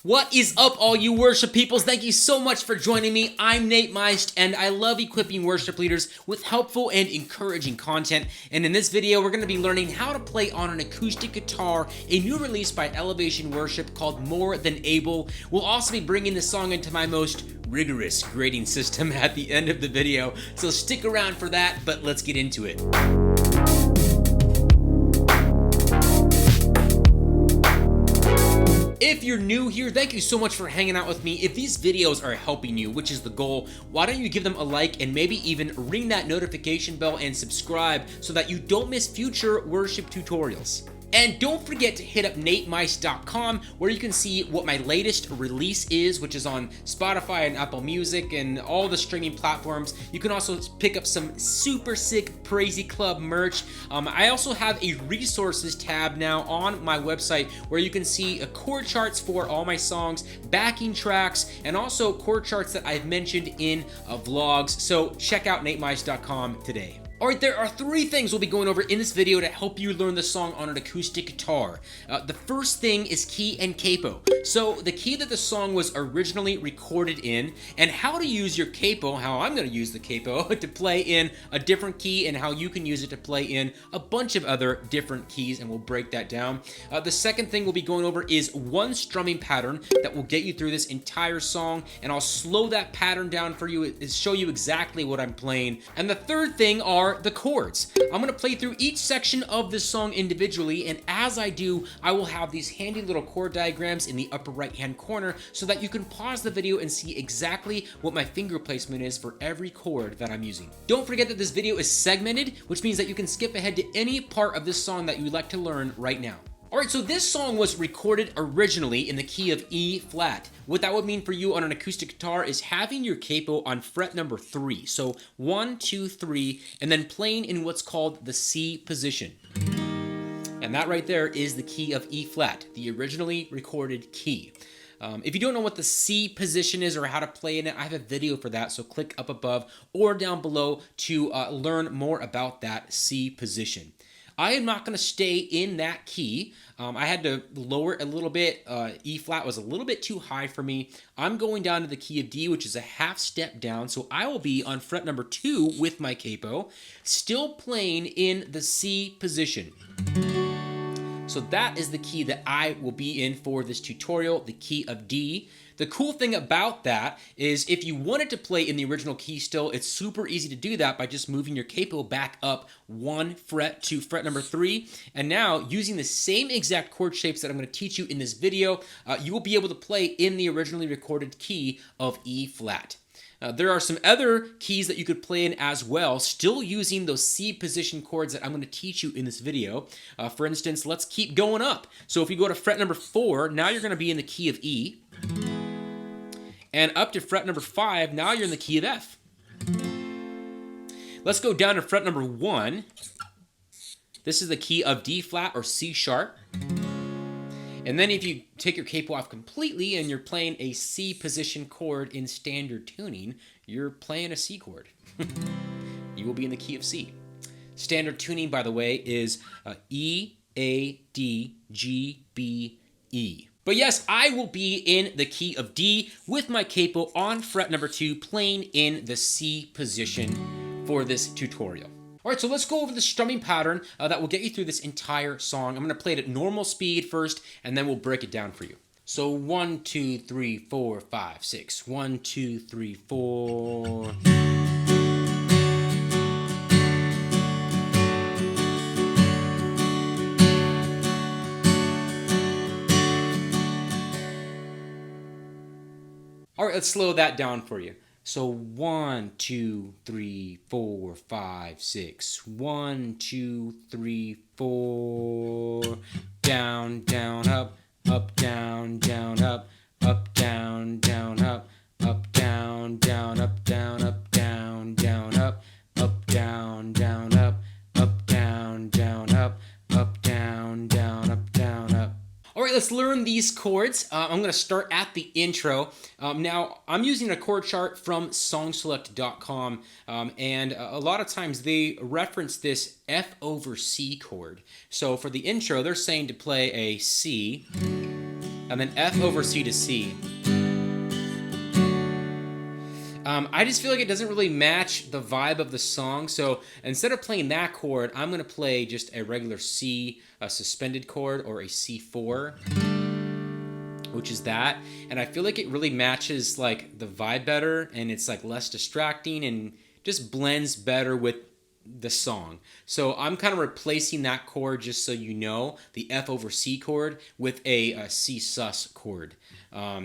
What is up, all you worship peoples? Thank you so much for joining me. I'm Nate Meist, and I love equipping worship leaders with helpful and encouraging content. And in this video, we're going to be learning how to play on an acoustic guitar, a new release by Elevation Worship called More Than Able. We'll also be bringing the song into my most rigorous grading system at the end of the video, so stick around for that, but let's get into it. If you're new here, thank you so much for hanging out with me. If these videos are helping you, which is the goal, why don't you give them a like and maybe even ring that notification bell and subscribe so that you don't miss future worship tutorials. And don't forget to hit up natemeist.com where you can see what my latest release is, which is on Spotify and Apple Music and all the streaming platforms. You can also pick up some super sick Praisey Club merch. I also have a resources tab now on my website where you can see chord charts for all my songs, backing tracks, and also chord charts that I've mentioned in vlogs. So check out natemeist.com today. Alright, there are three things we'll be going over in this video to help you learn the song on an acoustic guitar. The first thing is key and capo. So the key that the song was originally recorded in, and how to use your capo, how I'm going to use the capo to play in a different key, and how you can use it to play in a bunch of other different keys, and we'll break that down. The second thing we'll be going over is one strumming pattern that will get you through this entire song, and I'll slow that pattern down for you, show you exactly what I'm playing. And the third thing are the chords. I'm going to play through each section of this song individually, and as I do, I will have these handy little chord diagrams in the upper right hand corner so that you can pause the video and see exactly what my finger placement is for every chord that I'm using. Don't forget that this video is segmented, which means that you can skip ahead to any part of this song that you would like to learn right now. Alright, so this song was recorded originally in the key of E flat. What that would mean for you on an acoustic guitar is having your capo on fret number 3. So 1, 2, 3, and then playing in what's called the C position. And that right there is the key of E flat, the originally recorded key. If you don't know what the C position is or how to play in it, I have a video for that, so click up above or down below to learn more about that C position. I am not going to stay in that key. I had to lower it a little bit. E flat was a little bit too high for me. I'm going down to the key of D, which is a half step down. So I will be on fret number 2 with my capo, still playing in the C position. So that is the key that I will be in for this tutorial, the key of D. The cool thing about that is if you wanted to play in the original key still, it's super easy to do that by just moving your capo back up 1 fret to fret number 3. And now, using the same exact chord shapes that I'm going to teach you in this video, you will be able to play in the originally recorded key of E flat. There are some other keys that you could play in as well, still using those C position chords that I'm going to teach you in this video. For instance, let's keep going up. So if you go to fret number 4, now you're going to be in the key of E. And up to fret number 5, now you're in the key of F. Let's go down to fret number 1. This is the key of D flat or C sharp. And then if you take your capo off completely and you're playing a C position chord in standard tuning, you're playing a C chord. You will be in the key of C. Standard tuning, by the way, is E, A, D, G, B, E. But yes, I will be in the key of D with my capo on fret number 2, playing in the C position for this tutorial. Alright, so let's go over the strumming pattern that will get you through this entire song. I'm going to play it at normal speed first, and then we'll break it down for you. So 1, 2, 3, 4, 5, 6. 1, 2, 3, 4. Alright, let's slow that down for you. So 1, 2, 3, 4, 5, 6. 1, 2, 3, 4. Down, down, up, down, down, up, down, down, up, down, down, up, down, down, down, up, down, down, up, down, down, up, down, down, down, up. Alright, let's learn these chords. I'm going to start at the intro. Now, I'm using a chord chart from songselect.com, and a lot of times they reference this F over C chord. So for the intro, they're saying to play a C, and then F over C to C. I just feel like it doesn't really match the vibe of the song, so instead of playing that chord, I'm going to play just a regular C, a suspended chord, or a C4, which is that, and I feel like it really matches like the vibe better, and it's like less distracting and just blends better with the song. So I'm kind of replacing that chord, just so you know, the F over C chord with a C sus chord.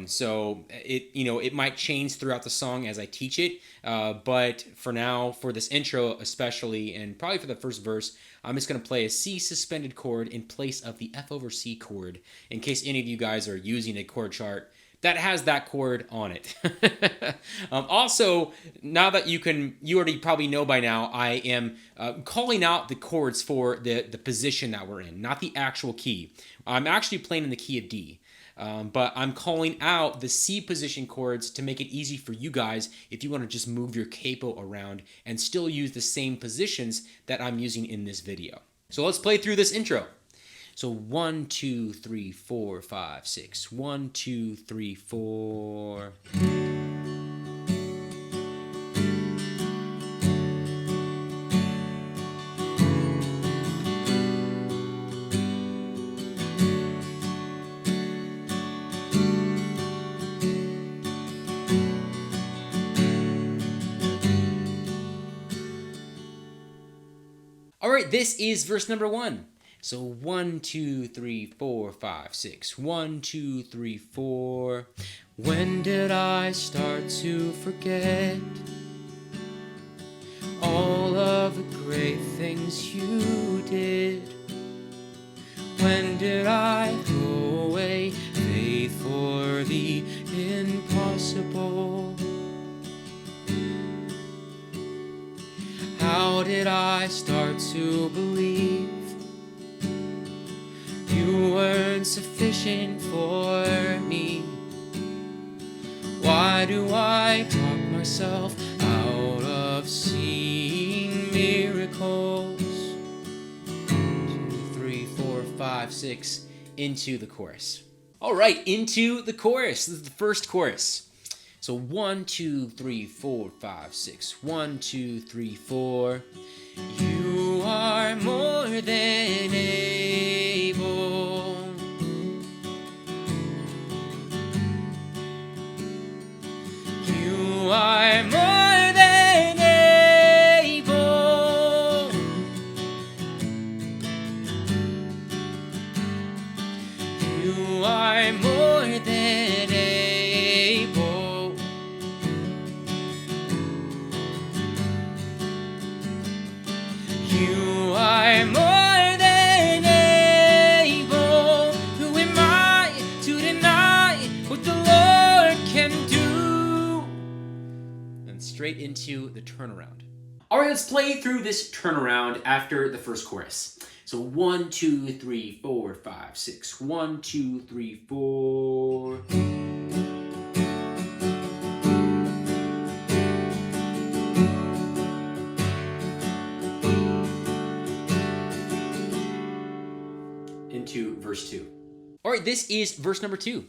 So it might change throughout the song as I teach it, but for now, for this intro especially, and probably for the first verse, I'm just going to play a C suspended chord in place of the F over C chord, in case any of you guys are using a chord chart that has that chord on it. Also, now that you already probably know by now, I am calling out the chords for the position that we're in, not the actual key. I'm actually playing in the key of D. But I'm calling out the C position chords to make it easy for you guys if you want to just move your capo around and still use the same positions that I'm using in this video. So let's play through this intro. So 1, 2, 3, 4, 5, 6. 1, 2, 3, 4. All right, this is verse number 1. So 1, 2, 3, 4, 5, 6. 1, 2, 3, 4. When did I start to forget all of the great things you did? When did I throw away faith for the impossible? How did I start to believe you weren't sufficient for me? Why do I talk myself out of seeing miracles? 2, 3, 4, 5, 6, into the chorus. All right, into the chorus. This is the first chorus. So 1, 2, 3, 4, 5, 6. 1, 2, 3, 4. You are more than able. You are more than able. You are more than able. You are more than able. Who am I to deny what the Lord can do? And straight into the turnaround. All right, let's play through this turnaround after the first chorus. So 1, 2, 3, 4, 5, 6. 1, 2, 3, 4. Into verse 2. All right, this is verse number 2.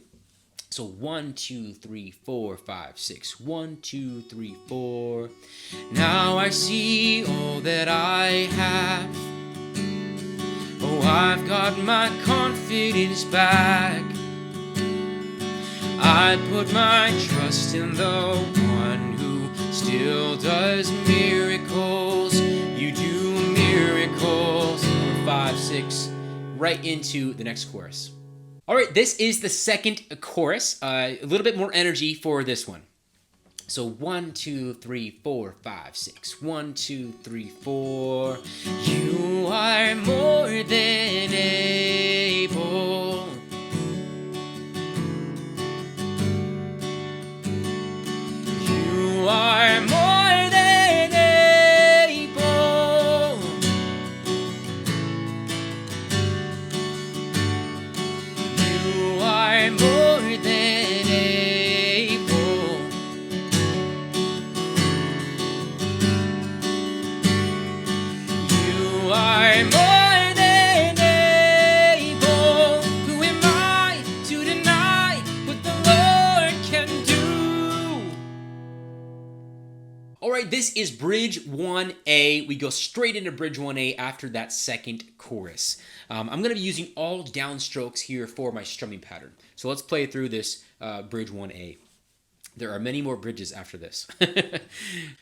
So 1, 2, 3, 4, 5, 6. 1, 2, 3, 4. Now I see all that I have. Oh, I've got my confidence back. I put my trust in the one who still does miracles. You do miracles. 5, 6. Right into the next chorus. All right, this is the second chorus. A little bit more energy for this one. So 1, 2, 3, 4, 5, 6. 1, 2, 3, 4. You are more than able. You are more than able. You are more than able. You are more than able. All right, this is bridge 1A. We go straight into bridge 1A after that second chorus. I'm going to be using all downstrokes here for my strumming pattern. So let's play through this bridge 1A. There are many more bridges after this.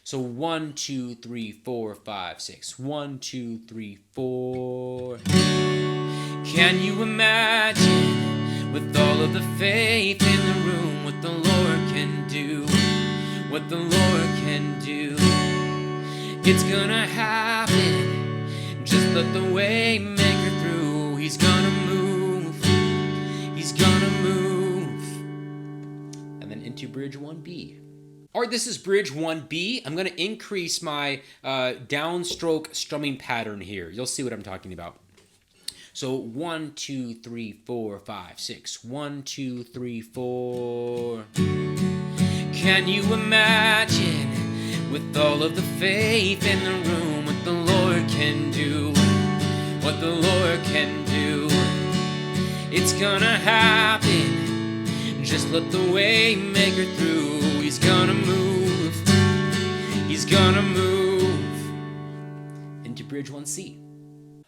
So 1, 2, 3, 4, 5, 6. 1, 2, 3, 4. Can you imagine with all of the faith in the room what the Lord can do? What the Lord can do. It's gonna happen. Just let the way maker through. He's gonna move. He's gonna move. And then into bridge 1B. All right, this is bridge 1B. I'm gonna increase my downstroke strumming pattern here. You'll see what I'm talking about. So 1, 2, 3, 4, 5, 6. 1, 2, 3, 4. Can you imagine with all of the faith in the room what the Lord can do? What the Lord can do. It's gonna happen. Just let the way maker through. He's gonna move. He's gonna move. Into bridge 1C.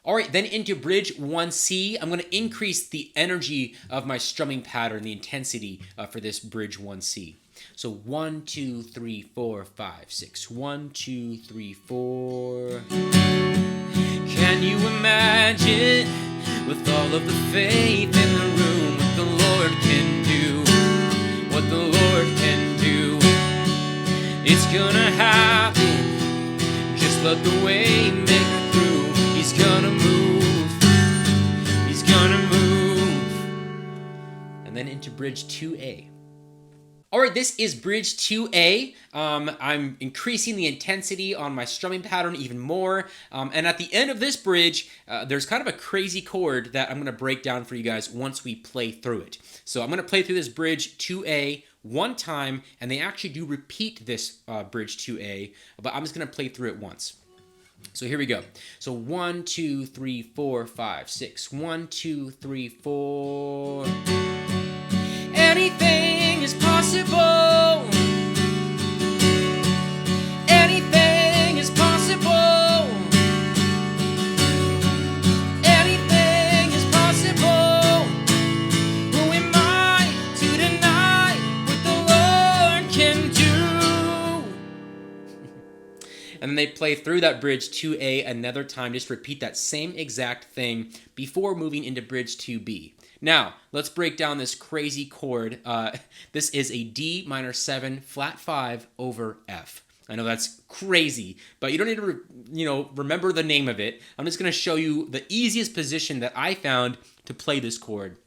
All right, then into bridge 1C, I'm going to increase the energy of my strumming pattern, the intensity for this bridge 1C. So 1, 2, 3, 4, 5, 6. 1, 2, 3, 4. Can you imagine with all of the faith in the room what the Lord can do? What the Lord can do. It's gonna happen. Just let the way make it through. He's gonna move. He's gonna move. And then into bridge 2A. All right, this is bridge 2A. I'm increasing the intensity on my strumming pattern even more. And at the end of this bridge, there's kind of a crazy chord that I'm going to break down for you guys once we play through it. So I'm going to play through this bridge 2A one time, and they actually do repeat this bridge 2A, but I'm just going to play through it once. So here we go. So 1, 2, 3, 4, 5, 6. 1, 2, 3, 4. Anything is possible. Anything is possible. Anything is possible. Who am I to deny what the Lord can do? And then they play through that bridge 2A another time. Just repeat that same exact thing before moving into bridge 2B. Now, let's break down this crazy chord. This is a D minor 7 flat 5 over F. I know that's crazy, but you don't need to remember the name of it. I'm just going to show you the easiest position that I found to play this chord.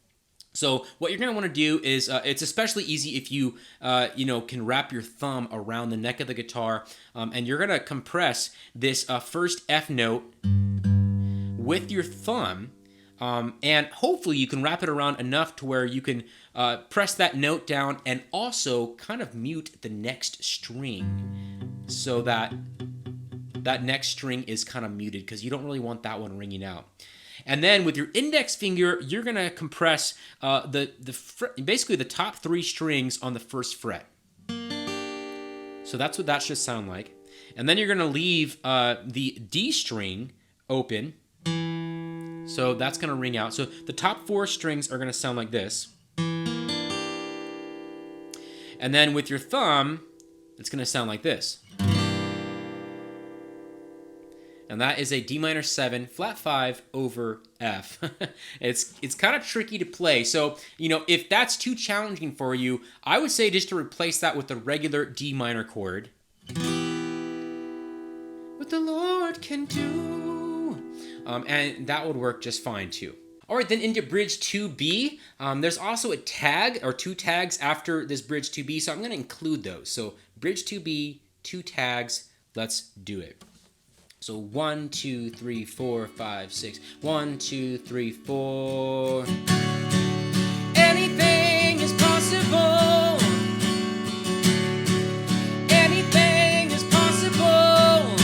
So what you're going to want to do is, it's especially easy if you, can wrap your thumb around the neck of the guitar, and you're going to compress this first F note with your thumb. And hopefully you can wrap it around enough to where you can press that note down and also kind of mute the next string so that that next string is kind of muted because you don't really want that one ringing out. And then with your index finger, you're going to compress basically the top 3 strings on the first fret. So that's what that should sound like. And then you're going to leave the D string open. So that's going to ring out. So the top 4 strings are going to sound like this. And then with your thumb, it's going to sound like this. And that is a D minor 7 flat 5 over F. It's kind of tricky to play. So, if that's too challenging for you, I would say just to replace that with the regular D minor chord. What the Lord can do. And that would work just fine too. All right, then into bridge 2B, there's also a tag or 2 tags after this bridge 2B, so I'm going to include those. So bridge 2B, 2 tags, let's do it. So 1, 2, 3, 4, 5, 6. 1, 2, 3, 4. Anything is possible. Anything is possible.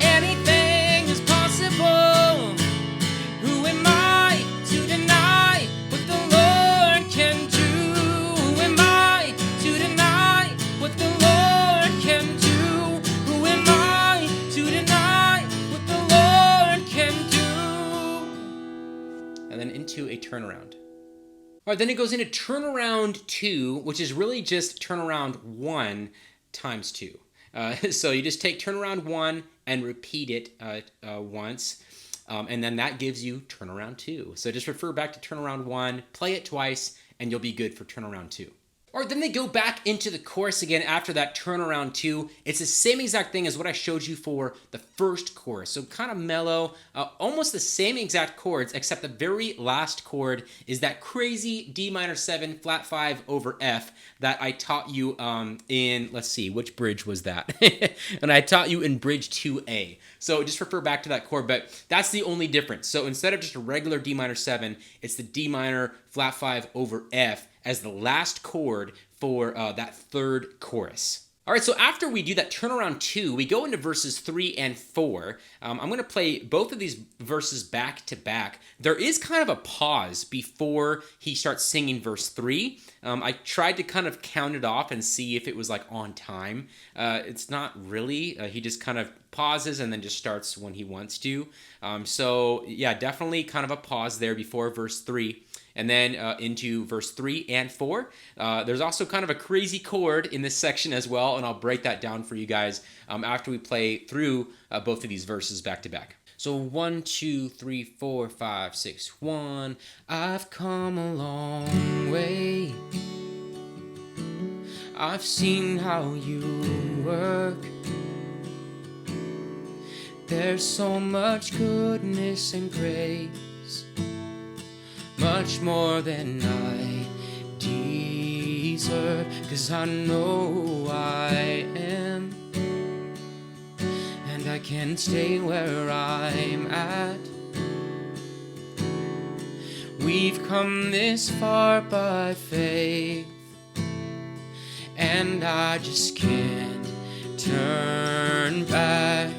Anything is possible. Who am I to deny what the Lord can do? Who am I to deny what the Lord turnaround. All right, then it goes into turnaround 2, which is really just turnaround 1 times 2. So you just take turnaround 1 and repeat it once, and then that gives you turnaround 2. So just refer back to turnaround 1, play it twice, and you'll be good for turnaround 2. All right, then they go back into the chorus again after that turnaround 2. It's the same exact thing as what I showed you for the first chorus. So kind of mellow, almost the same exact chords, except the very last chord is that crazy D minor 7 flat 5 over F that I taught you in, let's see, which bridge was that? And I taught you in bridge 2A. So just refer back to that chord, but that's the only difference. So instead of just a regular D minor 7, it's the D minor flat 5 over F as the last chord for that third chorus. All right, so after we do that turnaround 2, we go into verses 3 and 4. I'm going to play both of these verses back to back. There is kind of a pause before he starts singing verse 3. I tried to kind of count it off and see if it was like on time. It's not really. He just kind of pauses and then just starts when he wants to. So yeah, definitely kind of a pause there before verse 3. And then into verse 3 and 4. There's also kind of a crazy chord in this section as well, and I'll break that down for you guys after we play through both of these verses back to back. So 1, 2, 3, 4, 5, 6, 1. I've come a long way. I've seen how you work. There's so much goodness and grace, much more than I deserve, 'cause I know I am, and I can't stay where I'm at. We've come this far by faith, and I just can't turn back.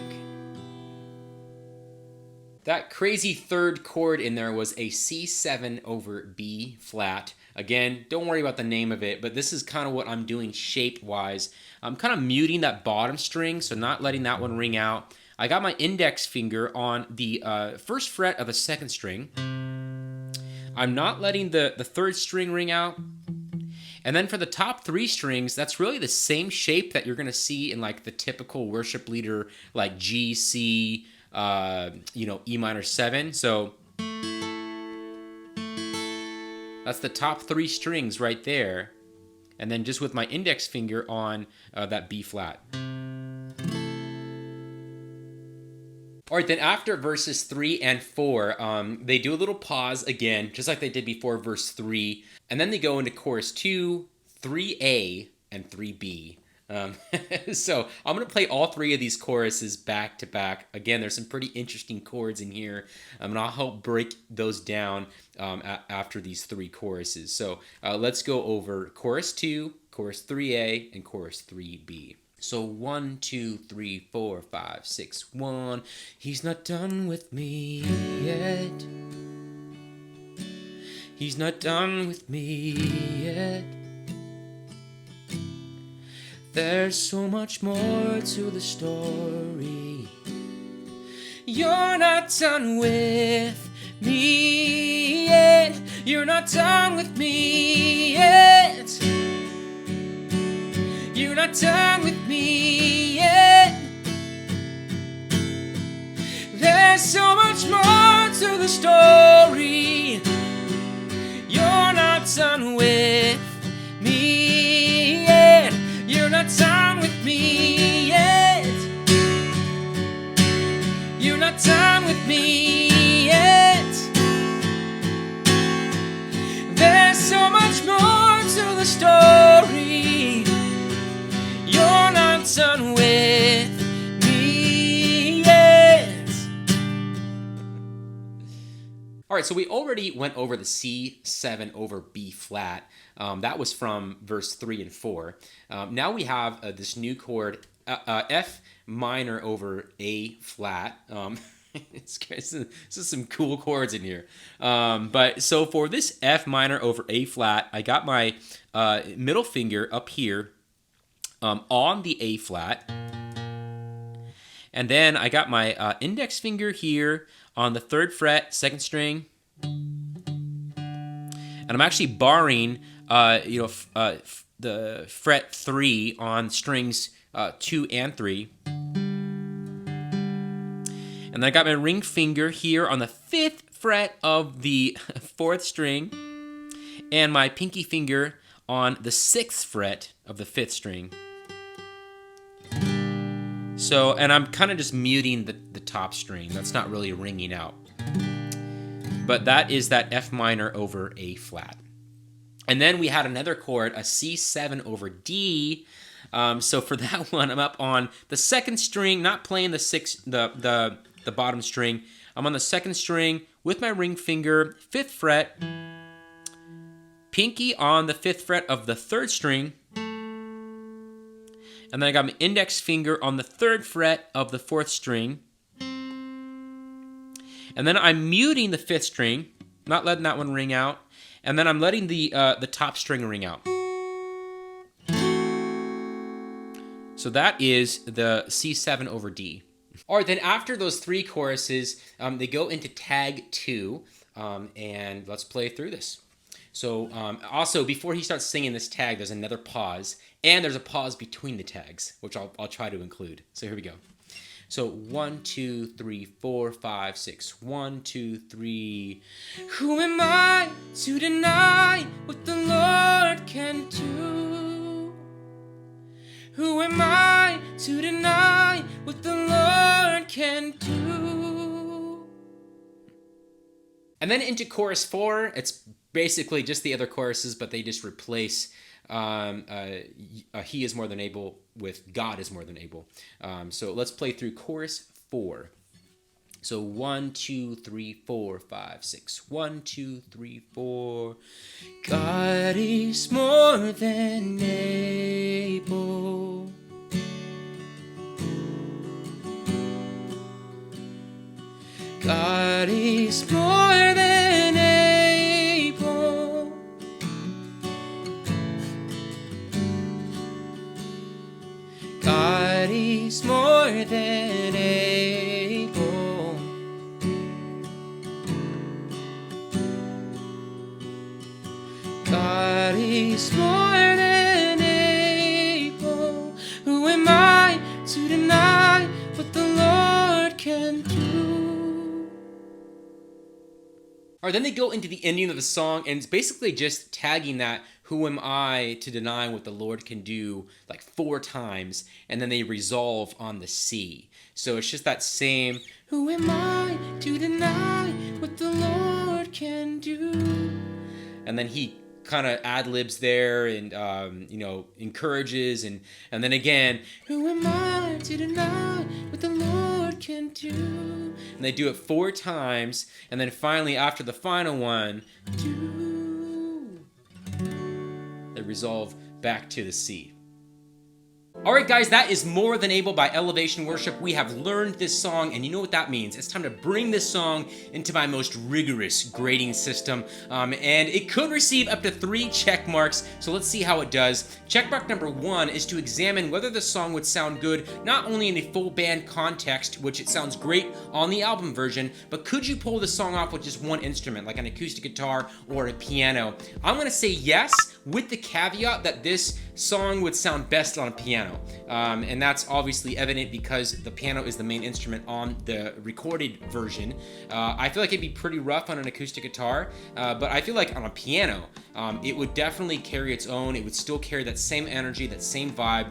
That crazy third chord in there was a C7 over B flat. Again, don't worry about the name of it, but this is kind of what I'm doing shape-wise. I'm kind of muting that bottom string, so not letting that one ring out. I got my index finger on the first fret of the second string. I'm not letting the third string ring out. And then for the top 3 strings, that's really the same shape that you're going to see in like the typical worship leader, like G, C, E minor 7. So that's the top 3 strings right there. And then just with my index finger on that B flat. All right, then after verses 3 and 4, they do a little pause again, just like they did before verse 3. And then they go into chorus 2, 3A, and 3B. So I'm going to play all 3 of these choruses back to back. Again, there's some pretty interesting chords in here, and I'll help break those down after these 3 choruses. So let's go over chorus 2, chorus 3A, and chorus 3B. So 1, 2, 3, 4, 5, 6, 1. He's not done with me yet. He's not done with me yet. There's so much more to the story. You're not done with me yet. You're not done with me yet. You're not done with me yet. There's so much more to the story. You're not done with me yet. You're not done with me yet. You're not done with me yet. There's so much more to the story. You're not done with me yet. All right, so we already went over the C7 over B flat. That was from verse 3 and 4. Now we have this new chord, F minor over A flat. This is some cool chords in here. But so for this F minor over A flat, I got my middle finger up here on the A flat. And then I got my index finger here on the 3rd fret, 2nd string. And I'm actually barring, the fret 3 on strings 2 and 3. And then I got my ring finger here on the 5th fret of the 4th string, and my pinky finger on the 6th fret of the 5th string. So, and I'm kind of just muting the top string. That's not really ringing out. But that is that F minor over A flat. And then we had another chord, a C7 over D. So for that one, I'm up on the 2nd string, not playing the bottom string. I'm on the 2nd string with my ring finger, 5th fret, pinky on the 5th fret of the 3rd string, and then I got my index finger on the 3rd fret of the 4th string, and then I'm muting the 5th string, not letting that one ring out, and then I'm letting the top string ring out. So that is the C7 over D. All right, then after those 3 choruses, they go into tag 2, and let's play through this. So also, before he starts singing this tag, there's another pause, and there's a pause between the tags, which I'll try to include. So here we go. So 1, 2, 3, 4, 5, 6. 1, 2, 3. Who am I to deny what the Lord can do? Who am I to deny what the Lord can do? And then into chorus 4, it's basically just the other choruses, but they just replace He is more than able with God is more than able. So let's play through chorus 4. So 1, 2, 3, 4, 5, 6. 1, 2, 3, 4. God is more than able. God is more than able. God is more than able. God is more than able. Who am I to deny what the Lord can do? Or then they go into the ending of the song, and it's basically just tagging that who am I to deny what the Lord can do like 4 times, and then they resolve on the C. So it's just that same, who am I to deny what the Lord can do? And then he kind of ad-libs there and, encourages, and then again, who am I to deny what the Lord can do? And they do it 4 times, and then finally, after the final one, they resolve back to the C. Alright guys, that is More Than Able by Elevation Worship. We have learned this song, and you know what that means. It's time to bring this song into my most rigorous grading system, and it could receive up to 3 check marks, so let's see how it does. Check mark number 1 is to examine whether the song would sound good not only in a full band context, which it sounds great on the album version, but could you pull the song off with just one instrument, like an acoustic guitar or a piano? I'm going to say yes, with the caveat that this song would sound best on a piano. And that's obviously evident because the piano is the main instrument on the recorded version. I feel like it'd be pretty rough on an acoustic guitar, but I feel like on a piano, it would definitely carry its own. It would still carry that same energy, that same vibe,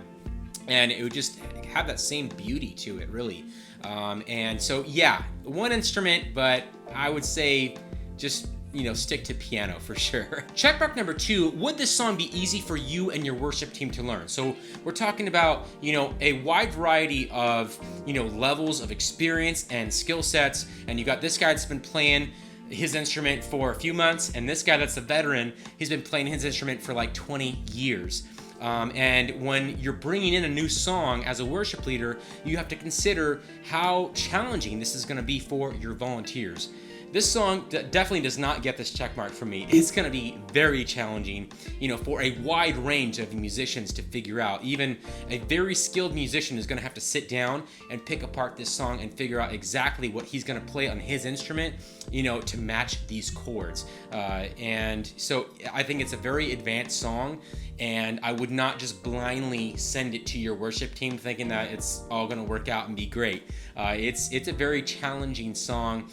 and it would just have that same beauty to it, really. And so, yeah, one instrument, but I would say just stick to piano for sure. Check mark number 2, would this song be easy for you and your worship team to learn? So we're talking about, a wide variety of, levels of experience and skill sets. And you got this guy that's been playing his instrument for a few months, and this guy that's a veteran, he's been playing his instrument for like 20 years. And when you're bringing in a new song as a worship leader, you have to consider how challenging this is going to be for your volunteers. this song definitely does not get this check mark from me. It's gonna be very challenging, you know, for a wide range of musicians to figure out. Even a very skilled musician is gonna have to sit down and pick apart this song and figure out exactly what he's gonna play on his instrument, you know, to match these chords. And so I think it's a very advanced song, and I would not just blindly send it to your worship team thinking that it's all gonna work out and be great. It's a very challenging song,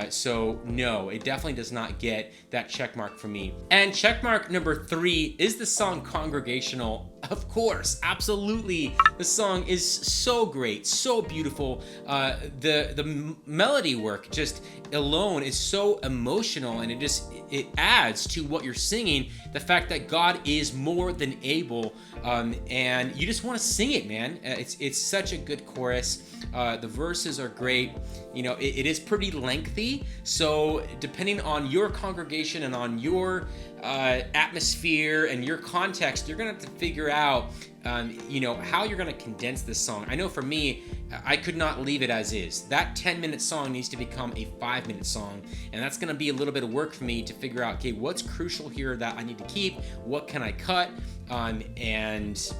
so no, it definitely does not get that check mark from me. And check mark number 3 is the song Congregational. Of course, absolutely. The song is so great, so beautiful. The melody work just alone is so emotional, and it adds to what you're singing. The fact that God is more than able, and you just want to sing it, man. It's such a good chorus. The verses are great. You know, it is pretty lengthy, so depending on your congregation and on your atmosphere and your context, you're gonna have to figure out you know, how you're gonna condense this song. I know for me, I could not leave it as is. That 10-minute song needs to become a 5-minute song, and that's gonna be a little bit of work for me to figure out, okay, what's crucial here that I need to keep, what can I cut, and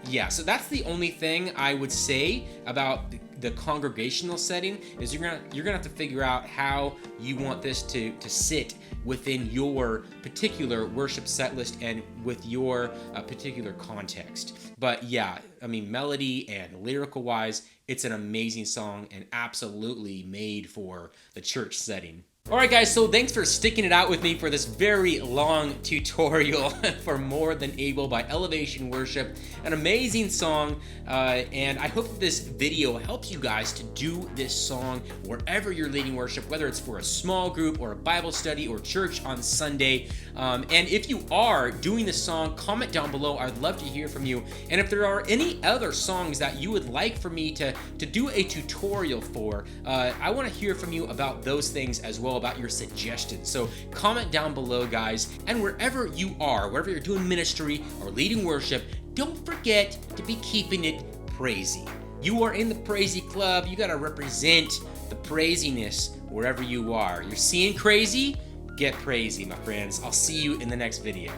yeah, so that's the only thing I would say about the congregational setting, is you're gonna have to figure out how you want this to sit within your particular worship set list and with your particular context. But yeah, I mean, melody and lyrical wise, it's an amazing song and absolutely made for the church setting. Alright guys, so thanks for sticking it out with me for this very long tutorial for More Than Able by Elevation Worship. An amazing song, and I hope that this video helps you guys to do this song wherever you're leading worship, whether it's for a small group or a Bible study or church on Sunday. And if you are doing this song, comment down below. I'd love to hear from you. And if there are any other songs that you would like for me to do a tutorial for, I want to hear from you about those things as well, about your suggestions. So comment down below, guys, and wherever you are, wherever you're doing ministry or leading worship, don't forget to be keeping it praisy. You are in the praisy club. You got to represent the praisiness wherever you are. You're seeing crazy? Get praisy, my friends. I'll see you in the next video.